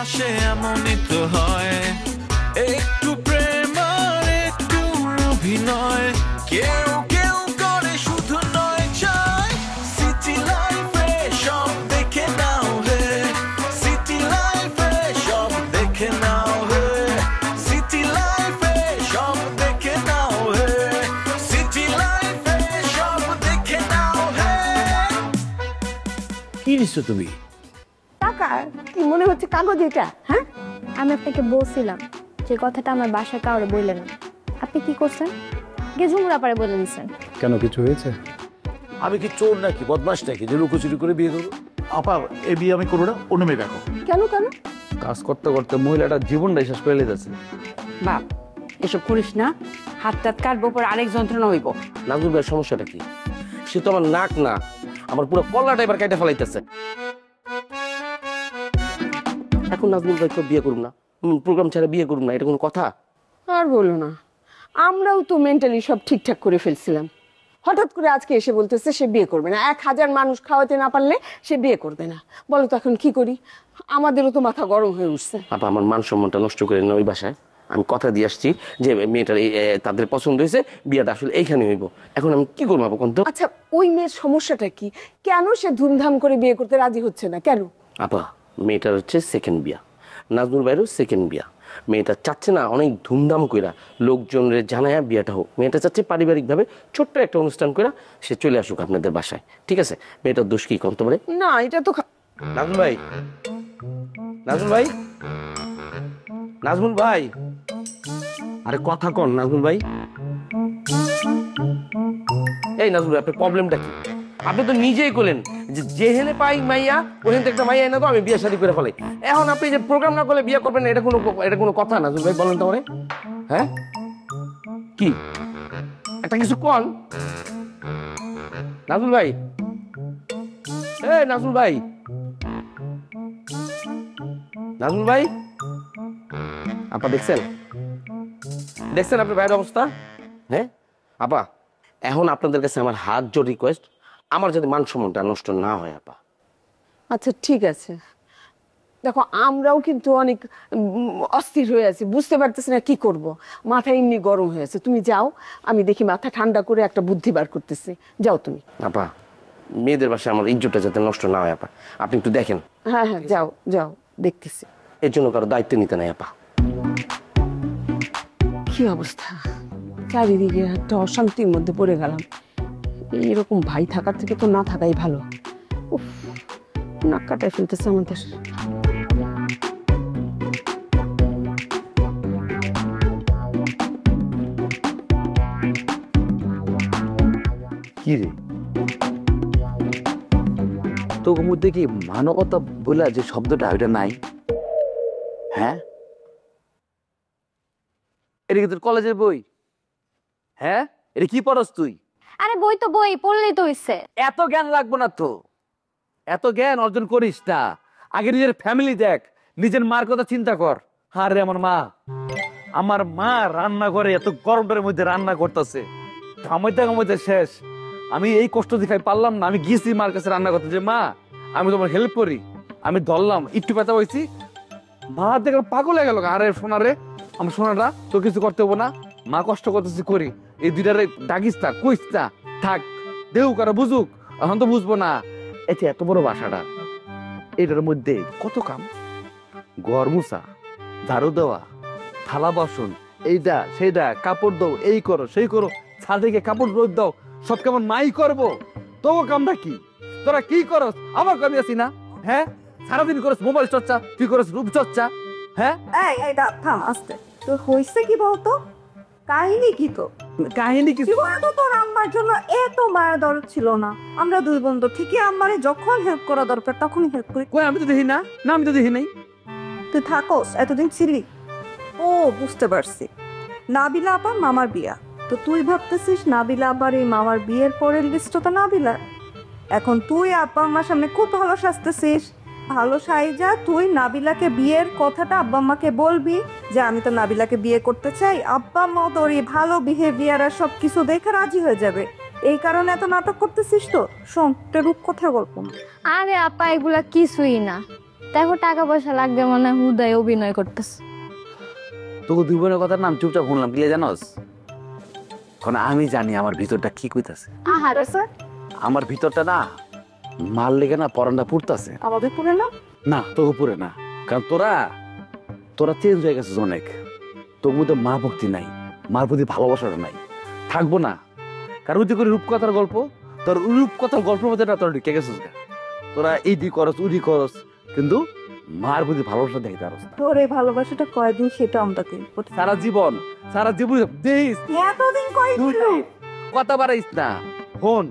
ভালোবাসে এমনই তো হয়, একটু প্রেম আর একটু অভিনয়, কেউ কেউ করে শুধু নয় চায়। সিটি লাইফে সব দেখে নাও হে, সিটি লাইফে সব দেখে নাও হে, সিটি লাইফে সব দেখে নাও হে, সিটি লাইফে সব দেখে নাও হে। কি নিচ্ছ তুমি? টাকা? কি মনে হচ্ছে কাগজ এটা? হ্যাঁ, আমি আপনাকে বলছিলাম যে কথাটা আমার বাসায় কাউরে বললেন না। আপনি কি করছেন? গিয়ে ঝুমুরা পারে বলে দিচ্ছেন। কেন, কিছু হয়েছে? আমি কি চোর নাকি, বদমাস নাকি যে লুকোচুরি করে বিয়ে করবো? আপা এ বিয়ে আমি করবো না, অন্য মেয়ে দেখো। কেন কেন? কাজ করতে করতে মহিলাটার জীবনটাই শেষ করে লেগেছে। বাপ এসব করিস না, হাত টাত কাটবো, পর আরেক যন্ত্রণা হইব। নাজমুল ভাইয়ের সমস্যাটা কি? সে তো আমার নাক না, আমার পুরো কল্লাটা এবার কেটে ফেলাইতেছে। এখন নাজমুল ভাইকে বিয়ে করুন না, প্রোগ্রাম ছাড়া বিয়ে করুন না, এটা কোনো কথা? আর বলো না, আমরাও তো মেন্টালি সব ঠিকঠাক করে ফেলছিলাম, হঠাৎ করে আজকে এসে বলতেছে সে বিয়ে করবে না, 1000 মানুষ খাওয়াতে না পারলে সে বিয়ে করবে না। বলো তো এখন কি করি? আমাদেরও তো মাথা গরম হয়ে উঠছে। আপা আমার মান সম্মানটা নষ্ট করে না ওই বাসায়। আমি কথা দিয়ে আসছি যে মেয়েটার তাদের পছন্দ হয়েছে, বিয়েটা আসলে এইখানে হইব। এখন আমি কি করবো আপা? আচ্ছা ওই মেয়ের সমস্যাটা কি? কেন সে ধুমধাম করে বিয়ে করতে রাজি হচ্ছে না কেন? আপা মেয়েটার হচ্ছে সেকেন্ড বিয়া, নাজমুল ভাইয়েরও সেকেন্ড বিয়া। মেয়েটা চাচ্ছে না অনেক ধুমধাম কইরা লোকজনের জানায়া বিয়েটা হোক, মেয়েটা চাচ্ছে পারিবারিকভাবে ছোট্ট একটা অনুষ্ঠান কইরা সে চলে আসুক আপনাদের বাসায়। ঠিক আছে, মেয়েটার দোষ কি কোন তোমারে? না এটা তো নাজমুল ভাই, নাজমুল ভাই, নাজমুল ভাই, আরে কথা কন নাজমুল ভাই। এই নাজমুল ভাই, আপনার প্রবলেমটা কি? আপনি তো নিজেই করলেন যে যেহেনে পাই মাইয়া ওখান থেকে একটা মাইয়া এনে তো আমি বিয়ে শাদী করে ফেলাই। এখন আপনি যে প্রোগ্রাম না করলে বিয়ে করবেন, এটা কোনো কথা নাজমুল ভাই? বলেন তো আমারে, হ্যাঁ কি একটা কিছু কন নাজমুল ভাই। এই নাজমুল ভাই, নাজমুল ভাই, আপা দেখছেন দেখছেন আপনার ভাইয়ের অবস্থা? হ্যাঁ আপা, এখন আপনাদের কাছে আমার হাত জোর রিকোয়েস্ট, আমার যাতে মান সম্মানটা নষ্ট না হয় আপা। আচ্ছা ঠিক আছে, দেখো আমরাও কিন্তু অনেক অস্থির হয়ে আছি, বুঝতে পারতেছি না কি করব, মাথা এমনি গরম হয়ে আছে। তুমি যাও, আমি দেখি মাথা ঠান্ডা করে একটা বুদ্ধি বার করতেছি। যাও তুমি। আপা মেয়েদের বাসায় আমার ইজ্জতটা যাতে নষ্ট না হয় আপা, আপনি একটু দেখেন। হ্যাঁ হ্যাঁ যাও যাও, দেখতেছি। এর জন্য কারো দায়িত্ব নিতে নাই আপা। কি অবস্থা, চারিদিকে একটা অশান্তির মধ্যে পড়ে গেলাম। এইরকম ভাই থাকার থেকে তো না থাকাই ভালো। উফ, নাক কাটায় ফেলতেছে আমাদের। কি রে, তোর মধ্যে কি মানবতা বলে যে শব্দটা ওইটা নাই? হ্যাঁ, এটা কি তোর কলেজের বই? হ্যাঁ, এটা কি পড়স তুই? আরে বই তো বই, পড়লেই তো হইছে। এত জ্ঞান লাগবো না তো, এত জ্ঞান অর্জন করিস না। আগে নিজের ফ্যামিলি দেখ, নিজের মার কথা চিন্তা কর। আরে আমার মা রান্না করে, এত গরমটার মধ্যে রান্না করতেছে, ঘামাইতে ঘামাইতে শেষ। আমি এই কষ্ট দেখাই পারলাম না, আমি গিয়েছি মার কাছে রান্না করতে, যে মা আমি তোমার হেল্প করি। আমি ধরলাম, একটু ব্যথা হয়েছি, মা দেখলাম পাগল হয়ে গেল। আরে সোনারে, আমার সোনাটা তো কিছু করতে হবো না, মা কষ্ট করতেছি করি, এই দুইটারে ডাকিস্তা কইস্তা থাক, দেউ কারো বুঝুক, এখন তো বুঝবো না। এতে এত বড় বাসাটা, এটার মধ্যে কত কাম, ঘর মুছা, ঝাড়ু দেওয়া, থালা বাসন, এইটা সেইটা, কাপড় দাও, এই করো সেই করো, ছাদে গিয়ে কাপড় রোদ দাও, সব কেমন মাই করবো। তো কামটা কি? তোরা কি করস? আমার কামি আছি না? হ্যাঁ, সারাদিন করস মোবাইল চর্চা, তুই করস রূপ চর্চা। হ্যাঁ এই থাম, আস্তে। তো হইছে কি বলতো, কাহিনী কি? তো কাহিনী কি? জীবনে তোর আম্মার জন্য এত মায়া দরদ ছিল না। আমরা দুই বন্ধু ঠিকই আম্মারে যখন হেল্প করা দরকার তখনই হেল্প করি। কই, আমি তো দেখি না। না, আমি তো দেখি নাই। তুই থাকোস, এতদিন ছিলি। ও বুঝতে পারছি, নাবিলা আপার মামার বিয়া। তো তুই ভাবতেছিস নাবিলা আপার এই মামার বিয়ের পরের লিস্ট তো নাবিলার। এখন তুই আব্বা আম্মার সামনে খুব ভালো সাজতেছিস, ভালো সাইজা তুই নাবিলাকে বিয়ের কথাটা আব্বা আম্মাকে বলবি যে আমি তো নাবিলাকে বিয়ে করতে চাই। আব্বা আম্মা তোর এই ভালো বিহেভিয়ার আর সব কিছু দেখে রাজি হয়ে যাবে। এই কারণে এত নাটক করতেছিস। তো শোন, রূপ কথা গল্প না। আরে আপা, এগুলা কিছুই না। দেখো টাকা পয়সা লাগবে মানে হুদায় অভিনয় করতেছে। তোকে দুই বোনের কথার নাম চুপচাপ শুনলাম, কি জানোস? এখন আমি জানি আমার ভিতরটা কি কইতাছে। আহারে স্যার, আমার ভিতরটা না মাল লেগে না পরানটা পুড়তাছে। আমাদের পুরে না না তোকে পুরে না, কারণ তোরা চেঞ্জ হয়ে গেছিস অনেক। তোর মধ্যে মা ভক্তি নাই, মার প্রতি ভালোবাসাটা নাই, থাকবো না। কারণ ওই যে করে রূপকথার গল্প, তোর রূপকথার গল্পের মধ্যে না তোরা ঢুকে গেছিস। তোরা এইটি করস উডি করস, কিন্তু মার প্রতি ভালোবাসা দেখতে পারস না। তোর এই ভালোবাসাটা কয়দিন সেটা আমরা সারা জীবন দিস এতদিন কথা বাড়াইস না। হন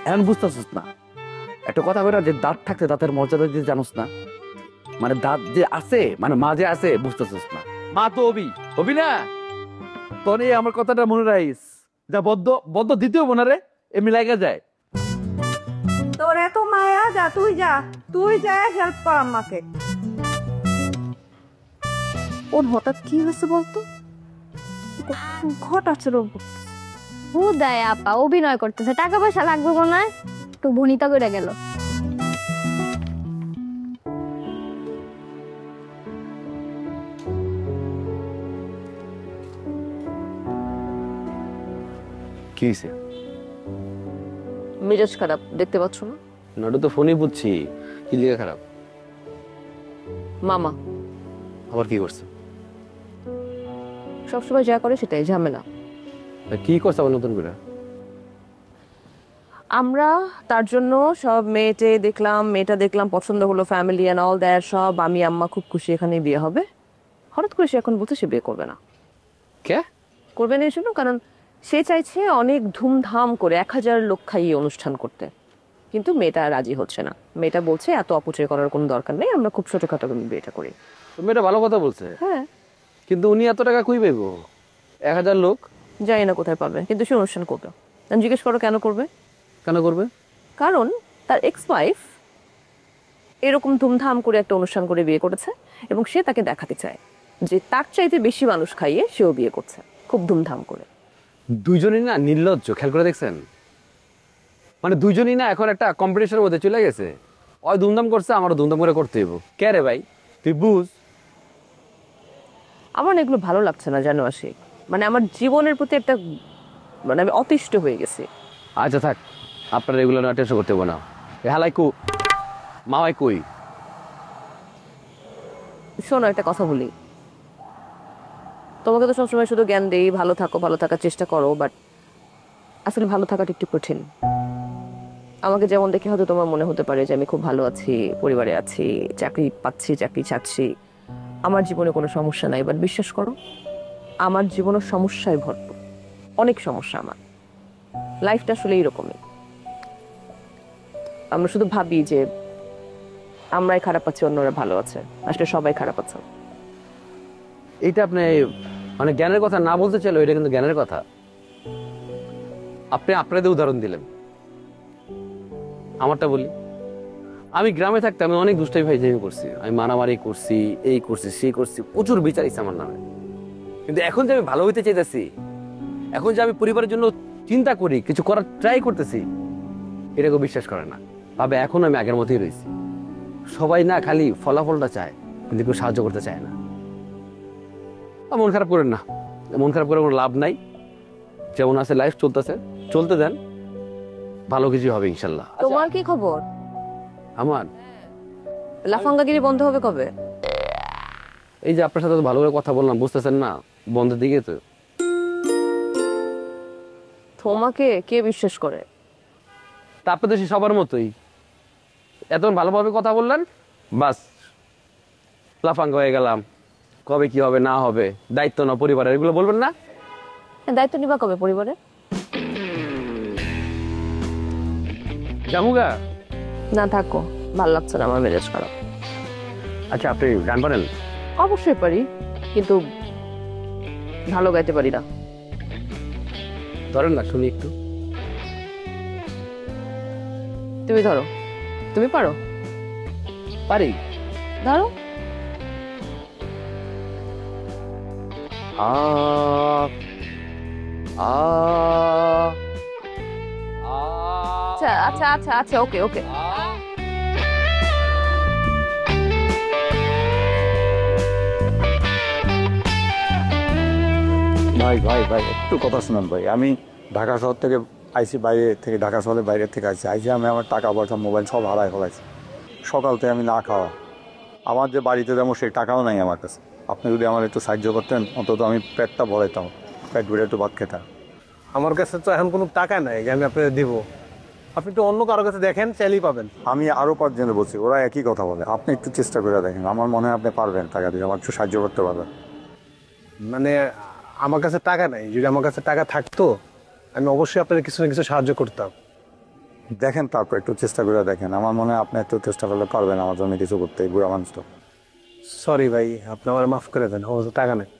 এখন বুঝতেছিস না একটা কথা বেরা, যে দাঁত থাকতে দাঁতের মর্যাদা দিয়ে জানোস না, মানে দাঁত যে আছে মানে মা যে আছে বুঝতেছিস না। মা তো হবি না, তোর এই আমার কথাটা মনে রাখিস। যা বদ্ধ দ্বিতীয় মনে রে এমনি লাগা যায়। তোর এত মায়া, যা তুই যা হেল্প কর আমাকে। ওর হঠাৎ কি হয়েছে বলতো? ঘট আচরণ করতেছে। হুদায় আপা অভিনয় করতেছে, টাকা পয়সা লাগবে মনে হয়, একটু ভনিতা করে গেল। কি হয়েছে? মেজাজ খারাপ, দেখতে পাচ্ছ না? নাটু তো ফোনই বুঝছি, কি লিখে খারাপ? মামা আবার কি করছে? সবসময় যা করে সেটাই ঝামেলা। কি করছে আবার নতুন করে? আমরা তার জন্য সব মেয়েটা দেখলাম পছন্দ হলো, ফ্যামিলি এন্ড অল দ্যাট সব। আমি আম্মা খুব খুশি, এখানে বিয়ে হবে। হঠাৎ করে সে এখন বলছে সে বিয়ে করবে না। কে করবে না? এই জন্য কারণ সে চাইছে অনেক ধুমধাম করে 1000 লোক খাইয়ে অনুষ্ঠান করতে, কিন্তু মেয়েটা রাজি হচ্ছে না। মেয়েটা বলছে এত অপচয় করার কোনো দরকার নেই, আমরা খুব ছোটখাটো বিয়েটা করি। মেয়েটা ভালো কথা বলছে, হ্যাঁ, কিন্তু উনি এত টাকা কই পাইবো? 1000 লোক জানি না কোথায় পাবে, কিন্তু সে অনুষ্ঠান করবে। জিজ্ঞেস করো কেন করবে? কেন করবে? কারণ তার এক্স ওয়াইফ এরকম ধুমধাম করে একটা অনুষ্ঠান করে বিয়ে করেছে, এবং সে তাকে দেখাতে চায় যে তার চাইতে বেশি মানুষ খাইয়ে সেও বিয়ে করছে খুব ধুমধাম করে। দুইজনই না নির্লজ্জ, খেয়াল করে দেখছেন? মানে দুইজনই না এখন একটা কম্পিটিশনের মধ্যে চলে গেছে। ওই ধুমধাম করছে, আমারও ধুমধাম করে করতে হইব। কে রে ভাই, তুই বুঝ। আমার না এগুলো ভালো লাগছে না, জানো আশিক। মানে আমার জীবনের প্রতি একটা, মানে আমি অতিষ্ঠ হয়ে গেছি। আচ্ছা থাক, আপনার এগুলো না টেনশন করতে হবো না। হালাই কু মাওয়াই কই? শোনো, একটা কথা বলি। তোমাকে তো সবসময় শুধু জ্ঞান দেই, ভালো থাকো, ভালো থাকার চেষ্টা করো, বাট আসলে ভালো থাকাটা একটু কঠিন। আমাকে যেমন দেখে হয়তো তোমার মনে হতে পারে যে আমি খুব ভালো আছি, পরিবারে আছি, চাকরি পাচ্ছি, চাকরি ছাড়ছি, আমার জীবনে কোনো সমস্যা নাই। বাট বিশ্বাস করো, আমার জীবনের সমস্যায় ভরপুর, অনেক সমস্যা। আমার লাইফটা আসলে এইরকমই। আমরা শুধু ভাবি যে আমরাই খারাপ আছি, অন্যরা ভালো আছে, আসলে সবাই খারাপ আছে। এইটা আপনি মানে জ্ঞানের কথা না বলতে চাইলো, এটা কিন্তু জ্ঞানের কথা। আপনি আপনাদের উদাহরণ দিলেন, আমারটা বলি। আমি গ্রামে থাকতে আমি অনেক দুষ্টামি ফাইজলামি করছি, আমি মারামারি করছি, এই করছি সেই করছি, প্রচুর বিচার ইচ্ছে আমার নামে। কিন্তু এখন যে আমি ভালো হইতে চাইতেছি, এখন যে আমি পরিবারের জন্য চিন্তা করি, কিছু করার ট্রাই করতেছি, এটা কেউ বিশ্বাস করে না, ভাবে এখন আমি আগের মতোই রয়েছি। সবাই না খালি ফলাফলটা চায়, কিন্তু কেউ সাহায্য করতে চায় না। মন খারাপ করেন না, মন খারাপ করে কোনো লাভ নাই। যেমন আছে লাইফ চলতেছে, চলতে দেন, ভালো কিছু হবে ইনশাল্লাহ। তোমার কি খবর? আমার লাফাঙ্গাগিরি বন্ধ হবে কবে? এই যে আপনার সাথে তো ভালো করে কথা বললাম, বুঝতেছেন না? বন্ধের দিকে তো। তোমাকে কে বিশ্বাস করে? তারপরে তো সে সবার মতোই, এত ভালোভাবে কথা বললেন, বাস লাফাঙ্গা হয়ে গেলাম। কবে কি হবে না হবে, দায়িত্ব না পরিবারের, এগুলো বলবেন না। দায়িত্ব নিবা কবে পরিবারে? জামুগা না থাকো, ভালো লাগছে না, আমার মেজাজ খারাপ। আচ্ছা, আপনি গান পারেন? অবশ্যই পারি, কিন্তু ভালো গাইতে পারি না। ধরেন না, শুনি একটু। তুমি ধরো, তুমি পারো? পারি। ধরো। আচ্ছা আচ্ছা আচ্ছা আচ্ছা, ওকে ওকে। ভাই ভাই ভাই একটু কথা শুনুন ভাই, আমি ঢাকা শহর থেকে আইসি, বাইরে থেকে ঢাকা শহরের বাইরে থেকে আইসি আমি আমার টাকা পয়সা মোবাইল সব হারাই ফেলাইছি। সকাল থেকে আমি না খাওয়া, আমার যে বাড়িতে যাবো সেই টাকাও নাই আমার কাছে। আপনি যদি আমার একটু সাহায্য করতেন, অন্তত আমি পেটটা ভরাইতাম, পেট ভরে একটু ভাত খেতাম। আমার কাছে তো এখন কোনো টাকা নাই যে আমি আপনাদের দিব। আপনি একটু অন্য কারোর কাছে দেখেন, চাইলেই পাবেন। আমি আরও 5 জনে বলছি, ওরা একই কথা বলে। আপনি একটু চেষ্টা করে দেখেন, আমার মনে হয় আপনি পারবেন টাকা দিয়ে আমার একটু সাহায্য করতে পারবেন। মানে আমার কাছে টাকা নাই, যদি আমার কাছে টাকা থাকতো আমি অবশ্যই আপনাদের কিছু না কিছু সাহায্য করতাম। দেখেন তারপর একটু চেষ্টা করে দেখেন, আমার মনে হয় আপনি একটু চেষ্টা করলে পারবেন আমার জন্য কিছু করতে। বুড়া মানুষ তো। সরি ভাই, আপনি আমার মাফ করে দেন, আমার কাছে টাকা নেই।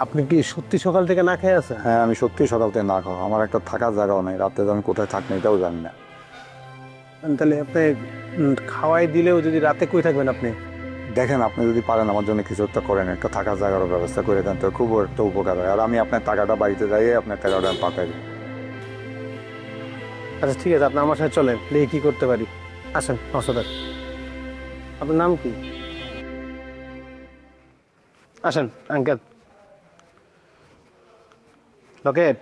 আপনি কি সত্যি সকাল থেকে না খেয়ে আছেন? হ্যাঁ, আমি সত্যি সকাল থেকে না খাওয়া। আমার একটা থাকার জায়গাও নেই, রাতে আমি কোথায় থাকি এটাও জানি না। তাহলে আপনি খাওয়াই দিলেও যদি রাতে কই থাকবেন আপনি? দেখেন আপনি যদি পারেন আমার জন্য কিছু একটা করেন, একটা থাকার জায়গারও ব্যবস্থা করে দেন, তো খুব একটা উপকার হয়। আর আমি আপনার টাকাটা বাড়িতে যাইয়ে আপনার টাকাটা পাঠাই দিই। আচ্ছা ঠিক আছে, আপনি আমার সাথে চলেন, দেখি কি করতে পারি। আসেন আমার সাথে। আপনার নাম কি? আসেন আঙ্কেল। লকেট,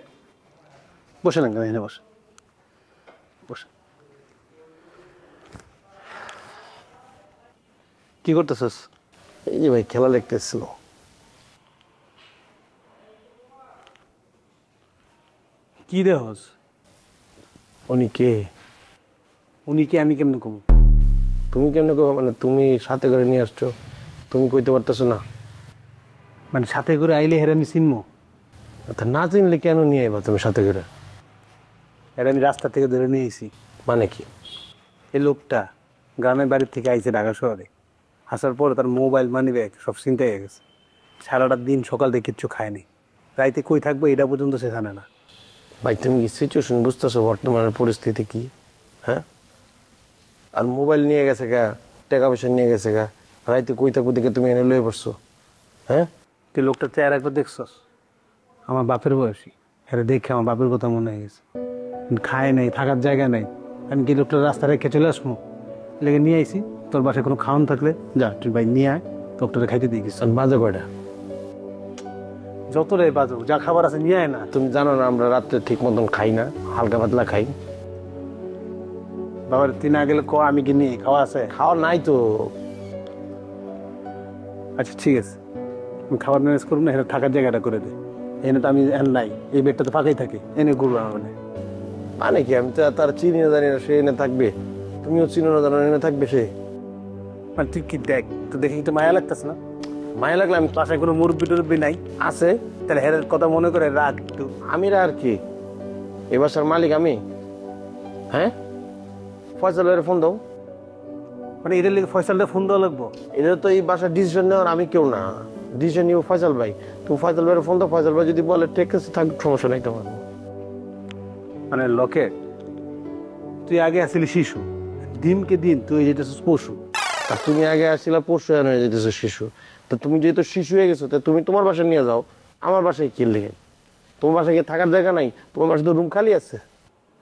বসেন আঙ্কেল, এখানে বসেন বসেন। কি করতেছিস? এই যে ভাই খেলা দেখতেছিল। কি দেহস? উনি কে? উনি কে আমি কেমনে কম? তুমি কেমনে কো? মানে তুমি সাথে করে নিয়ে আসছো, তুমি কইতে পারতেছো না? মানে সাথে করে আইলে হেরে আমি চিনবো? আচ্ছা না চিনলে কেন নিয়ে আইবা তুমি সাথে করে? এটা আমি রাস্তা থেকে ধরে নিয়ে এসেছি। মানে কি? এই লোকটা গ্রামের বাড়ির থেকে আইছে ঢাকা শহরে, আসার পরে তার মোবাইল, মানি ব্যাগ সব চিন্তা হয়ে গেছে। সারাটা দিন সকাল থেকে কিচ্ছু খায়নি, রাইতে কই থাকবো এটা পর্যন্ত সে জানে না। ভাই তুমি কি সিচুয়েশন বুঝতেছো বর্তমানের পরিস্থিতি কি? হ্যাঁ, আর মোবাইল নিয়ে গেছে গা, টাকা পয়সা নিয়ে গেছে গা, রাইতে কই থাকবো দেখে তুমি এনে লয়ে পড়ছো? হ্যাঁ, তুই লোকটার চেহারা একবার দেখছস? আমার বাপের বয়সী, হ্যাঁ দেখে আমার বাপের কথা মনে হয়ে গেছে। খায় নাই, থাকার জায়গা নাই, আমি কি লোকটার রাস্তা রেখে চলে আসবো? লেগে নিয়ে আইসি। তোর বাসায় কোনো খাওয়ান থাকলে যা তুই ভাই নিয়ে আয়, লোকটারে খাইতে দিয়ে গেছিস। বাজে কয়টা? যত রে বাজো, যা খাবার আছে নিয়ে আয় না। তুমি জানো না আমরা রাত্রে ঠিক মতন খাই না, হালকা পাতলা খাই। বাবার তুই না গেলে ক আমি কি নিয়ে খাওয়া আছে? খাওয়া নাই তো। আচ্ছা ঠিক আছে, আমি খাবার ম্যানেজ করবো না, এখানে থাকার জায়গাটা করে দে। এনে তো আমি এখানে নাই, এই বেডটা তো ফাঁকাই থাকে, এনে করবো আমার। মানে কি আমি তো তার চিনি না জানি না, সে এনে থাকবে। তুমিও চিনো না জানো, এনে থাকবে সে। মানে তুই কি দেখ, তো দেখে কিন্তু মায়া লাগতেছে না? মায়া লাগলে আমি বাসায় কোনো মুরব্বি টুরব্বি নাই? আছে। তাহলে হেরের কথা মনে করে রাখ তুই। আমি আর কি এ বাসার মালিক আমি? হ্যাঁ, ফয়সালের ফোন দাও। মানে এদের লিগে ফয়সালটা ফোন দেওয়া লাগবো? এটা তো এই বাসার ডিসিশন নেওয়ার আমি কেউ না, ডিসিশন নিব ফয়সাল ভাই। তুমি ফয়সাল ভাইয়ের ফোন দাও, ফয়সাল ভাই যদি বলে ঠিক আছে থাক, সমস্যা নাই তোমার। মানে লকেট, তুই আগে আসিলি শিশু, দিনকে দিন তুই যেতেছিস পশু। আর তুমি আগে আসছিলা পরশু হয়ে যেতেছো শিশু। তো তুমি যেহেতু শিশু হয়ে গেছো, তো তুমি তোমার বাসায় নিয়ে যাও। আমার বাসায় কি লেগে? তোমার বাসায় গিয়ে থাকার জায়গা নাই? তোমার বাসায় তো রুম খালি আছে।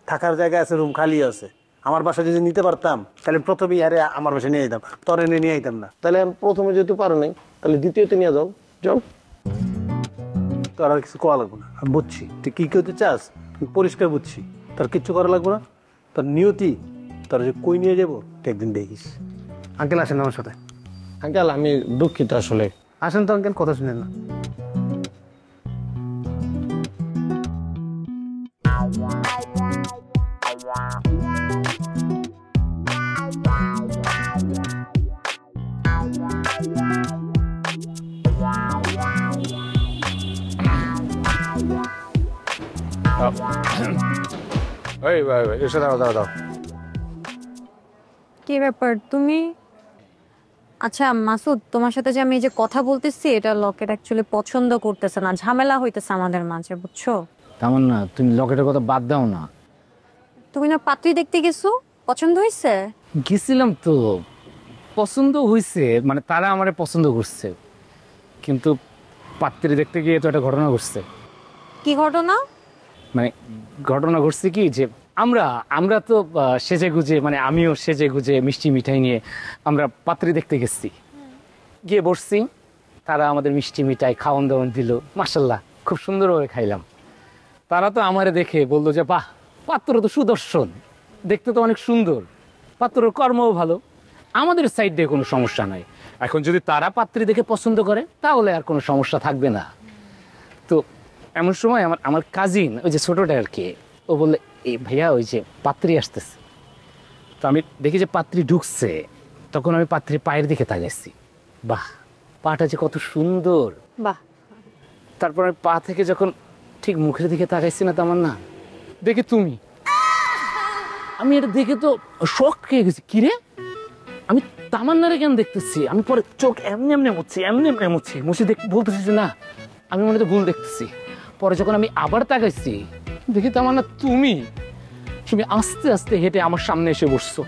থাকার জায়গা আছে, রুম খালি আছে। আমার বাসায় যদি নিতে পারতাম তাহলে প্রথমেই আরে আমার বাসায় নিয়ে যেতাম, তোর এনে নিয়ে যেতাম না। তাহলে প্রথমে যেহেতু পারো নাই, তাহলে দ্বিতীয়তে নিয়ে যাও। যাও, তোর আর কিছু করা লাগবো না। আমি বুঝছি তুই কি করতে চাস, পরিষ্কার বুঝছি। তোর কিচ্ছু করা লাগবো না। তোর নিয়তি তোর যে কই নিয়ে যাবো তুই একদিন দেখিস। আঙ্কেল আসেন আমার সাথে। আঙ্কেল আমি দুঃখিত আসলে। আসেন তো আঙ্কেল, কথা শুনেন না। কি ব্যাপার তুমি? আচ্ছা মাসুদ, তোমার সাথে যে আমি এই যে কথা বলতেছি এটা লকেট অ্যাকচুয়ালি পছন্দ করতেছে না, ঝামেলা হইতেছে আমাদের মাঝে, বুঝছো? তেমন না, তুমি লকেটের কথা বাদ দাও না। তুমি না পাত্রী দেখতে গেছো, পছন্দ হয়েছে? গেছিলাম তো, পছন্দ হয়েছে, মানে তারা আমারে পছন্দ করছে, কিন্তু পাত্রী দেখতে গিয়ে তো একটা ঘটনা ঘটছে। কি ঘটনা? মানে ঘটনা ঘটছে কি যে আমরা তো সেজে গুজে মানে আমিও সেজে গুজে মিষ্টি মিঠাই নিয়ে আমরা পাত্রী দেখতে গেছি, গিয়ে বসছি, তারা আমাদের মিষ্টি মিঠাই খাওয়ান দাওয়ান দিল, মাশাল্লাহ খুব সুন্দরভাবে খাইলাম। তারা তো আমারে দেখে বললো যে বাহ, পাত্র তো সুদর্শন, দেখতে তো অনেক সুন্দর, পাত্রর কর্মও ভালো, আমাদের সাইড দিয়ে কোনো সমস্যা নাই। এখন যদি তারা পাত্রী দেখে পছন্দ করে তাহলে আর কোনো সমস্যা থাকবে না। তো এমন সময় আমার কাজিন, ওই যে ছোটোটা আর কি, ও বললে এই ভাইয়া ওই যে পাত্রী আসতেছে। তো আমি দেখি যে পাত্রী ঢুকছে, তখন আমি পাত্রীর পায়ের দিকে তাকাইছি, বাহ পাটা যে কত সুন্দর। বাহ। তারপর আমি পা থেকে যখন ঠিক মুখের দিকে তাকাইছি না তামান্না, দেখি তুমি। আমি এটা দেখে তো শক খেয়ে গেছি, কিরে আমি তামান্নারে কেন দেখতেছি? আমি পরে চোখ এমনি এমনি মুছে বলতেছি যে না, আমি মনে তো ভুল দেখতেছি। পরে যখন আমি আবার তাকাইছি, দেখি তামান্না তুমি আস্তে আস্তে হেঁটে আমার সামনে এসে বসছো।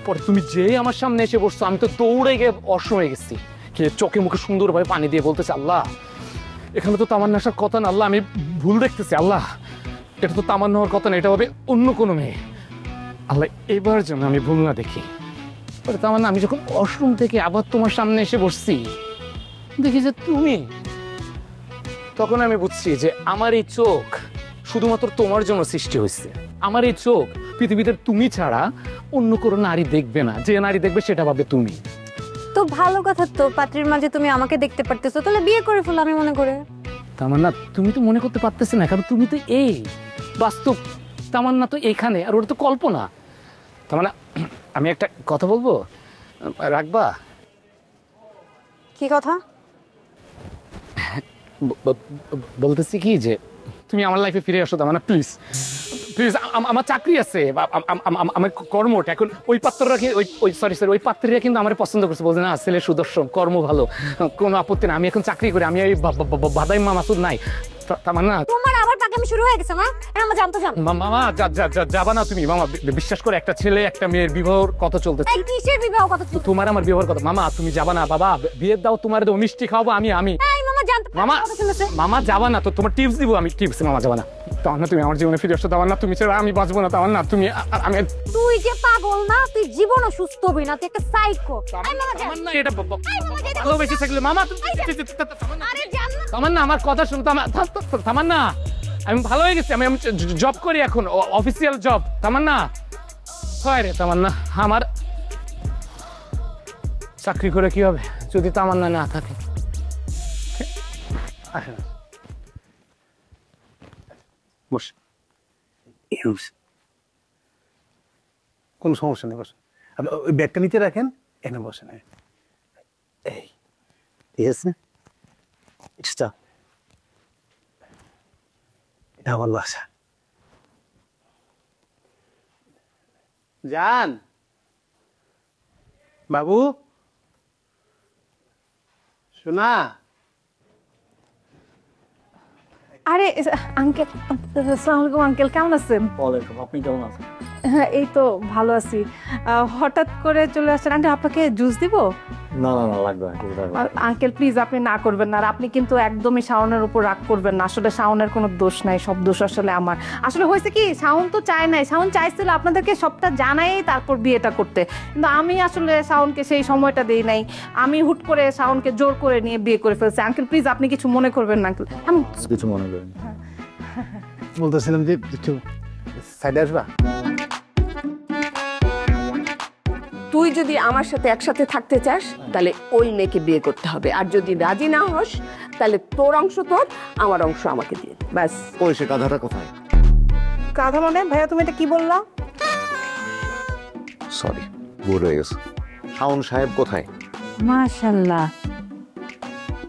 পরে তুমি যেই আমার সামনে এসে বসছো, আমি তো দৌড়ে গিয়ে অসম হয়ে গেছি, চোখে মুখে সুন্দরভাবে পানি দিয়ে বলতেছি, আল্লাহ এখানে তো তামান্না আসার কথা না, আল্লাহ আমি ভুল দেখতেছি, আল্লাহ এটা তো তামান্না হওয়ার কথা না, এটা হবে অন্য কোনো মেয়ে, আল্লাহ এবার যেন আমি ভুল না দেখি। পরে তামান্না আমি যখন ওয়াশরুম থেকে আবার তোমার সামনে এসে বসছি, দেখি যে তুমি, তখন আমি বুঝছি যে আমার এই চোখ শুধুমাত্র তোমার জন্য সৃষ্টি হয়েছে। আমার এই চোখ পৃথিবীতে তুমি ছাড়া অন্য কোনো নারী দেখবে না, যে নারী দেখবে সেটা ভাবে তুমি। তো ভালো কথা তো, পাত্রীর মাঝে তুমি আমাকে দেখতে পারতেছো, তাহলে বিয়ে করে ফেলো আমি মনে করে। তামান্না তুমি তো মনে করতে পারতেছ না, কারণ তুমি তো এই বাস্তব, তামান্না তো এইখানে, আর ওটা তো কল্পনা। তামান্না আমি একটা কথা বলবো, রাখবা? কি কথা? বলতেছি কি যে তুমি আমার লাইফে ফিরে আসো তামান্না, প্লিজ প্লিজ। আমার চাকরি আছে, আমার কর্মট, এখন ওই পাত্ররা ওই পাত্রীরা কিন্তু আমার পছন্দ করছে, বলছে না ছেলে সুদর্শন, কর্ম ভালো, কোনো আপত্তি না, আমি এখন চাকরি করি, আমি এই বাদাই মাসুদ নাই। তামান্না তোমার আবার পাকামি শুরু হয়ে গেছে না? আমি জানতে চাই মামা, যাবা না তুমি? মামা বিশ্বাস করে, একটা ছেলে একটা মেয়ের বিবাহর কথা চলতেছে। কিসের বিবাহ কথা? তোমার আমার বিবাহর কথা। মামা তুমি যাবা না? বাবা বিয়ের দাও, তোমার তো মিষ্টি খাওয়াবো আমি। মামা যাবা না তো? তোমার টিপস দিব আমি, টিপস। মামা যাবা না? তামান্না তুমি আমার জীবনে ফিরে আসো তামান্না, তুমি ছাড়া আমি বাঁচবো না তামান্না। তুমি আমি, তুই যে পাগল না, তুই জীবনও সুস্থ হবি না, তুই একটা সাইকো। তামান্না এটা ভালোবেসে থাকলে মামা, তামান্না আমার কথা শুনো তামান্না, আমি ভালো হয়ে গেছি, আমি জব করি এখন, অফিসিয়াল জব। তামান্না হয় রে তামান্না, আমার চাকরি করে কি হবে যদি তামান্না না থাকে? বস, কোনো সমস্যা নেই, বসেন। আপনি ওই ব্যাগটা নিচে রাখেন, এখানে বসেন। এই ঠিক আছে, এটা আমার বাসা। জান বাবু, শোনা। আরে আঙ্কেল, আসসালামু আলাইকুম আঙ্কেল, কেমন আছেন? ওয়ালাইকুম, আপনি কেমন আছেন? হ্যাঁ এই তো ভালো আছি। হঠাৎ করে চলে আসছেন আন্টি, আপনাকে জুস দিব? না না না, লাগবে না আঙ্কেল, প্লিজ আপনি না করবেন না। আর আপনি কিন্তু একদমই শাওনের উপর রাগ করবেন না, আসলে শাওনের কোনো দোষ নাই, সব দোষ আসলে আমার। আসলে হয়েছে কি, শাওন তো চায় নাই, শাওন চাইছিল আপনাদেরকে সবটা জানাই তারপর বিয়েটা করতে, কিন্তু আমি আসলে শাওনকে সেই সময়টা দেই নাই, আমি হুট করে শাওনকে জোর করে নিয়ে বিয়ে করে ফেলছি। আঙ্কেল প্লিজ আপনি কিছু মনে করবেন না আঙ্কেল। আমি কিছু মনে করিনি। বলতেছিলাম যে একটু সাইডে আসবা। তুই যদি আমার সাথে একসাথে থাকতে চাস তাহলে ওই মেয়েকে বিয়ে করতে হবে, আর যদি রাজি না হস তাহলে তোর অংশ তোর, আমার অংশ আমাকে দিয়ে, ব্যাস। ওই সে গাধাটা কোথায়? কাঁধা মানে ভাইয়া তুমি এটা কি বললা? সরি, ভুল হয়ে গেছে। শাওন সাহেব কোথায়? মাশাআল্লাহ,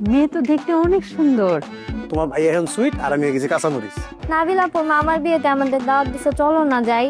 মেয়ে তো দেখতে অনেক সুন্দর। তোমার ভাই এখন সুইট, আর আমি গেছি কাঁচামরিচ। নাবিল আপু মামার বিয়েতে আমাদের দাওয়াত দিছে, চলো না যাই।